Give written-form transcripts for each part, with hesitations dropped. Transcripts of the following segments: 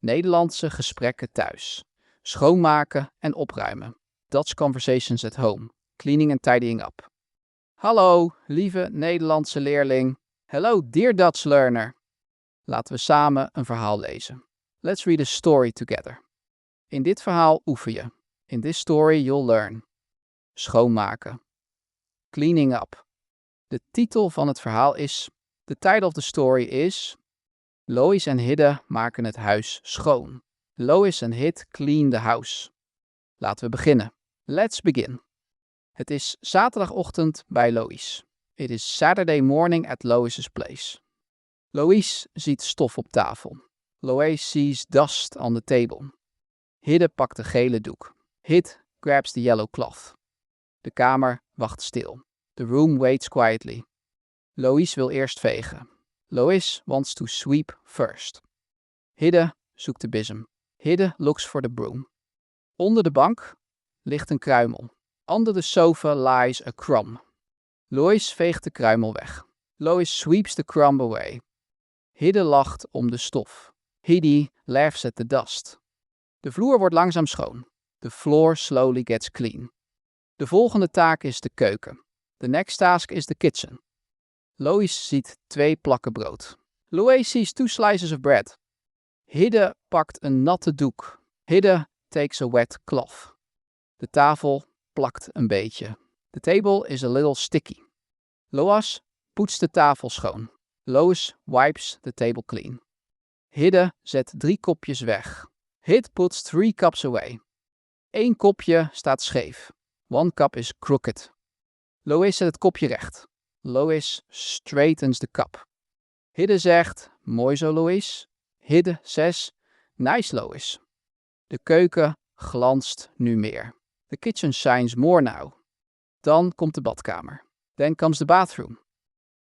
Nederlandse gesprekken thuis. Schoonmaken en opruimen. Dutch conversations at home. Cleaning and tidying up. Hallo, lieve Nederlandse leerling. Hello, dear Dutch learner. Laten we samen een verhaal lezen. Let's read a story together. In dit verhaal oefen je. In this story you'll learn. Schoonmaken. Cleaning up. De titel van het verhaal is... The title of the story is... Lois en Hidde maken het huis schoon. Lois en Hid clean the house. Laten we beginnen. Let's begin. Het is zaterdagochtend bij Lois. It is Saturday morning at Lois's place. Lois ziet stof op tafel. Lois sees dust on the table. Hidde pakt de gele doek. Hid grabs the yellow cloth. De kamer wacht stil. The room waits quietly. Lois wil eerst vegen. Lois wants to sweep first. Hidde zoekt de bezem. Hidde looks for the broom. Onder de bank ligt een kruimel. Under the sofa lies a crumb. Lois veegt de kruimel weg. Lois sweeps the crumb away. Hidde lacht om de stof. Hidde laughs at the dust. De vloer wordt langzaam schoon. The floor slowly gets clean. De volgende taak is de keuken. The next task is the kitchen. Lois ziet 2 plakken brood. Lois sees 2 slices of bread. Hidde pakt een natte doek. Hidde takes a wet cloth. De tafel plakt een beetje. The table is a little sticky. Lois poetst de tafel schoon. Lois wipes the table clean. Hidde zet 3 kopjes weg. Hid puts 3 cups away. 1 kopje staat scheef. 1 cup is crooked. Lois zet het kopje recht. Lois straightens the cup. Hidde zegt, mooi zo Lois. Hidde says, nice Lois. De keuken glanst nu meer. The kitchen shines more now. Dan komt de badkamer. Then comes the bathroom.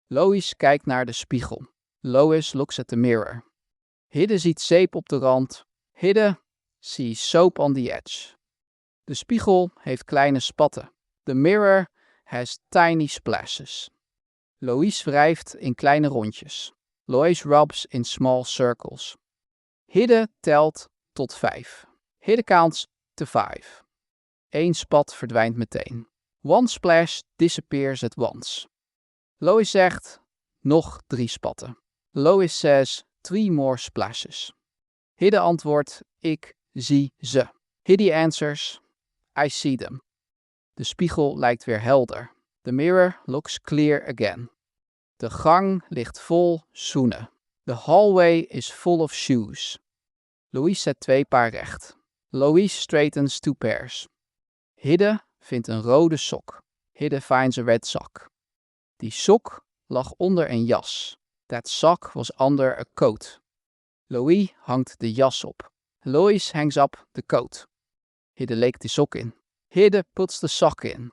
Lois kijkt naar de spiegel. Lois looks at the mirror. Hidde ziet zeep op de rand. Hidde sees soap on the edge. De spiegel heeft kleine spatten. The mirror has tiny splashes. Lois wrijft in kleine rondjes. Lois rubs in small circles. Hidde telt tot 5. Hidde counts to 5. 1 spat verdwijnt meteen. 1 splash disappears at once. Lois zegt, nog 3 spatten. Lois says, 3 more splashes. Hidde antwoordt, ik zie ze. Hidde answers, I see them. De spiegel lijkt weer helder. The mirror looks clear again. De gang ligt vol schoenen. The hallway is full of shoes. Lois zet 2 paar recht. Lois straightens 2 pairs. Hidde vindt een rode sok. Hidde finds a red sock. Die sok lag onder een jas. That sock was under a coat. Lois hangt de jas op. Lois hangs up the coat. Hidde leekt de sok in. Hidde puts the sock in.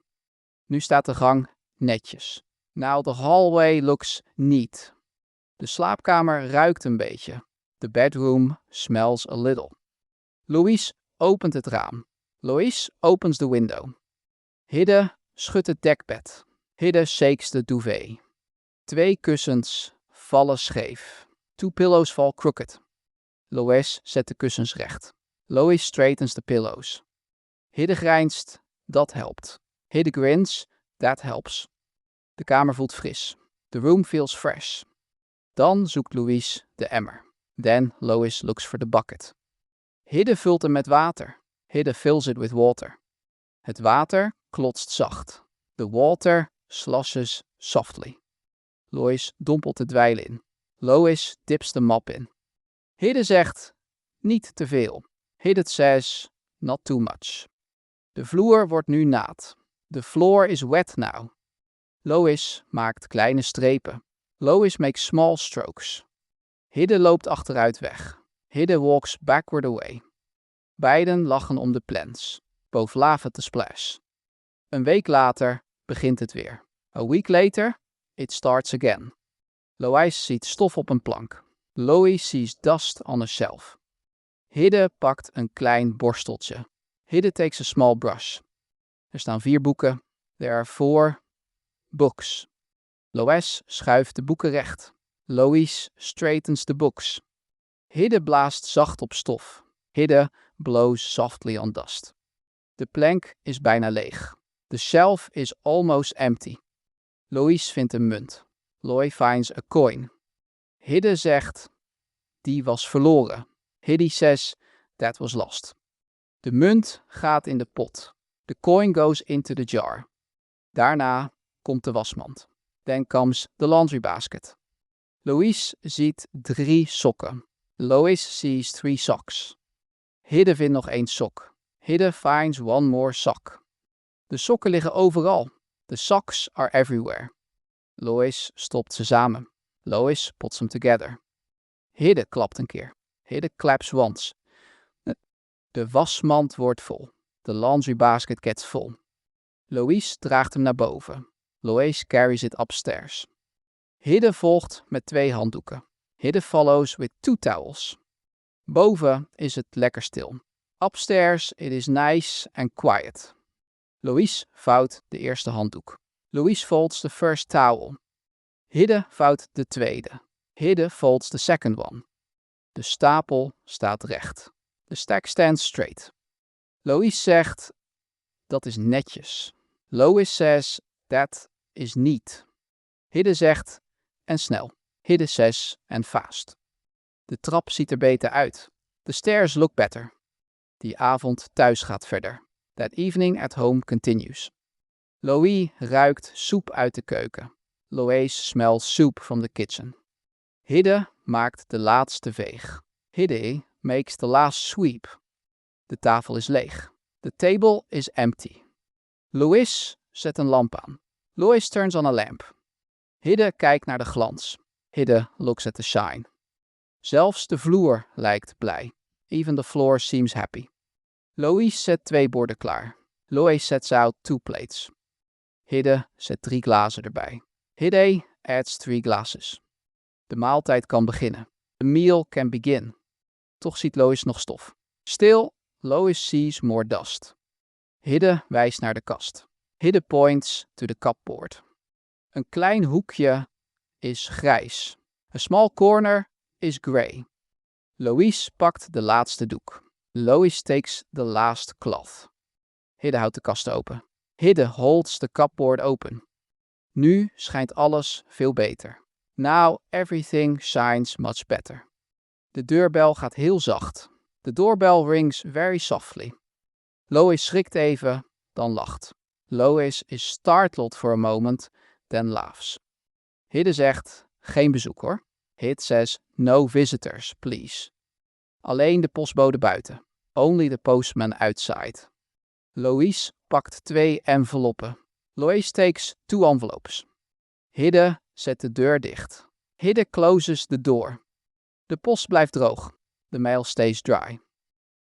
Nu staat de gang netjes. Now the hallway looks neat. De slaapkamer ruikt een beetje. The bedroom smells a little. Lois opent het raam. Lois opens the window. Hidde schudt het dekbed. Hidde shakes the duvet. 2 kussens vallen scheef. 2 pillows fall crooked. Lois zet de kussens recht. Lois straightens the pillows. Hidde grijnst, dat helpt. Hidde grins, that helps. De kamer voelt fris. The room feels fresh. Dan zoekt Lois de emmer. Then Lois looks for the bucket. Hidde vult hem met water. Hidde fills it with water. Het water klotst zacht. The water sloshes softly. Lois dompelt de dweil in. Lois dips de mop in. Hidde zegt, niet te veel. Hidde says, not too much. De vloer wordt nu nat. The floor is wet now. Lois maakt kleine strepen. Lois makes small strokes. Hidde loopt achteruit weg. Hidde walks backward away. Beiden lachen om de plans. Both laugh at the splash. Een week later begint het weer. A week later, it starts again. Lois ziet stof op een plank. Lois sees dust on a shelf. Hidde pakt een klein borsteltje. Hidde takes a small brush. Er staan 4 boeken. There are 4 books. Lois schuift de boeken recht. Lois straightens the books. Hidde blaast zacht op stof. Hidde blows softly on dust. De plank is bijna leeg. The shelf is almost empty. Lois vindt een munt. Loy finds a coin. Hidde zegt, die was verloren. Hidde says, that was lost. De munt gaat in de pot. The coin goes into the jar. Daarna komt de wasmand. Then comes the laundry basket. Lois ziet 3 sokken. Lois sees 3 socks. Hidde vindt nog 1 sok. Hidde finds 1 more sock. De sokken liggen overal. The socks are everywhere. Lois stopt ze samen. Lois puts them together. Hidde klapt een keer. Hidde claps once. De wasmand wordt vol. The laundry basket gets full. Lois draagt hem naar boven. Lois carries it upstairs. Hidde volgt met 2 handdoeken. Hidde follows with 2 towels. Boven is het lekker stil. Upstairs it is nice and quiet. Lois vouwt de eerste handdoek. Lois folds the first towel. Hidde vouwt de tweede. Hidde folds the second one. De stapel staat recht. The stack stands straight. Lois zegt, dat is netjes. Lois says, that is neat. Hidde zegt, en snel. Hidde says, and fast. De trap ziet er beter uit. The stairs look better. Die avond thuis gaat verder. That evening at home continues. Lois ruikt soep uit de keuken. Lois smells soup from the kitchen. Hidde maakt de laatste veeg. Hidde makes the last sweep. De tafel is leeg. The table is empty. Lois zet een lamp aan. Lois turns on a lamp. Hidde kijkt naar de glans. Hidde looks at the shine. Zelfs de vloer lijkt blij. Even the floor seems happy. Lois zet 2 borden klaar. Lois sets out 2 plates. Hidde zet 3 glazen erbij. Hidde adds 3 glasses. De maaltijd kan beginnen. The meal can begin. Toch ziet Lois nog stof. Still, Lois sees more dust. Hidde wijst naar de kast. Hidde points to the cupboard. Een klein hoekje is grijs. A small corner is grey. Lois pakt de laatste doek. Lois takes the last cloth. Hidde houdt de kast open. Hidde holds the cupboard open. Nu schijnt alles veel beter. Now everything shines much better. De deurbel gaat heel zacht. The doorbell rings very softly. Lois schrikt even, dan lacht. Lois is startled for a moment, then laughs. Hidde zegt, geen bezoek hoor. Hidde says, no visitors, please. Alleen de postbode buiten. Only the postman outside. Lois pakt 2 enveloppen. Lois takes 2 envelopes. Hidde zet de deur dicht. Hidde closes the door. De post blijft droog. The mail stays dry.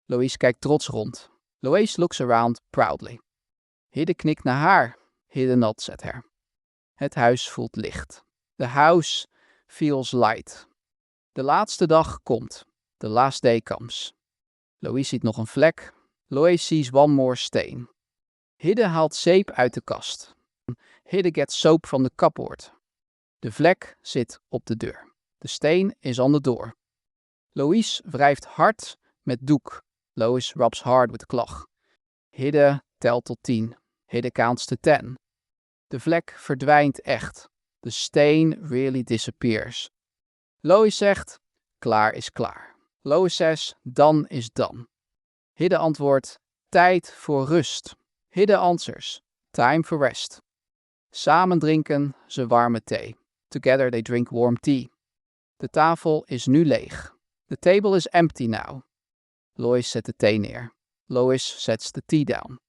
Lois kijkt trots rond. Lois looks around proudly. Hidde knikt naar haar. Hidde nods at her. Het huis voelt licht. The house feels light. De laatste dag komt. The last day comes. Lois ziet nog een vlek. Lois sees 1 more stain. Hidde haalt zeep uit de kast. Hidde gets soap from the cupboard. De vlek zit op de deur. The stain is on the door. Lois wrijft hard met doek. Lois rubs hard with cloth. Hidde telt tot 10. Hidde counts to 10. De vlek verdwijnt echt. The stain really disappears. Lois zegt, klaar is klaar. Lois says, done is done. Hidde antwoordt, tijd voor rust. Hidde answers, time for rest. Samen drinken ze warme thee. Together they drink warm tea. De tafel is nu leeg. The table is empty now. Lois zet de thee neer. Lois sets the tea down.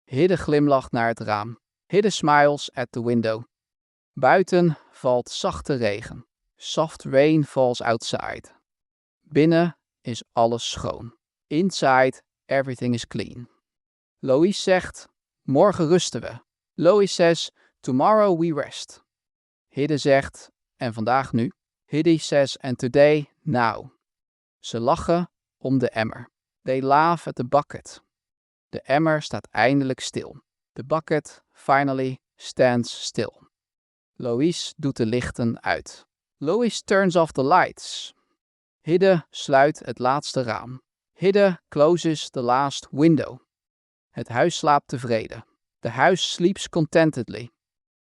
Hidde glimlacht naar het raam. Hidde smiles at the window. Buiten valt zachte regen. Soft rain falls outside. Binnen is alles schoon. Inside, everything is clean. Lois zegt, morgen rusten we. Lois says, tomorrow we rest. Hidde zegt, en vandaag nu. Hidde says, and today, now. Ze lachen om de emmer. They laugh at the bucket. De emmer staat eindelijk stil. The bucket finally stands still. Lois doet de lichten uit. Lois turns off the lights. Hidde sluit het laatste raam. Hidde closes the last window. Het huis slaapt tevreden. The house sleeps contentedly.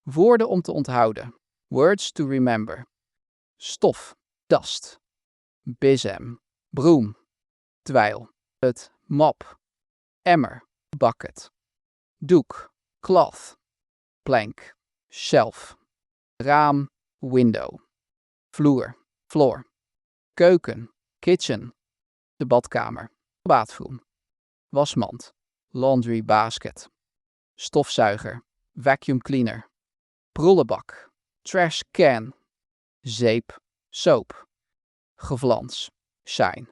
Woorden om te onthouden. Words to remember. Stof, dust. Bezem, broom. Twijl, het, mop. Emmer, bucket. Doek, cloth. Plank, shelf. Raam, window. Vloer, floor. Keuken, kitchen. De badkamer, bathroom. Wasmand, laundry basket. Stofzuiger, vacuum cleaner. Prullenbak, trash can. Zeep, soap. Glans, shine.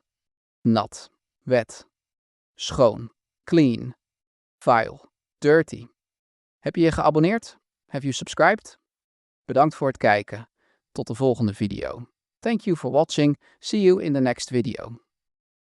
Nat, wet. Schoon, clean. Vuil, dirty. Heb je je geabonneerd? Have you subscribed? Bedankt voor het kijken. Tot de volgende video. Thank you for watching. See you in the next video.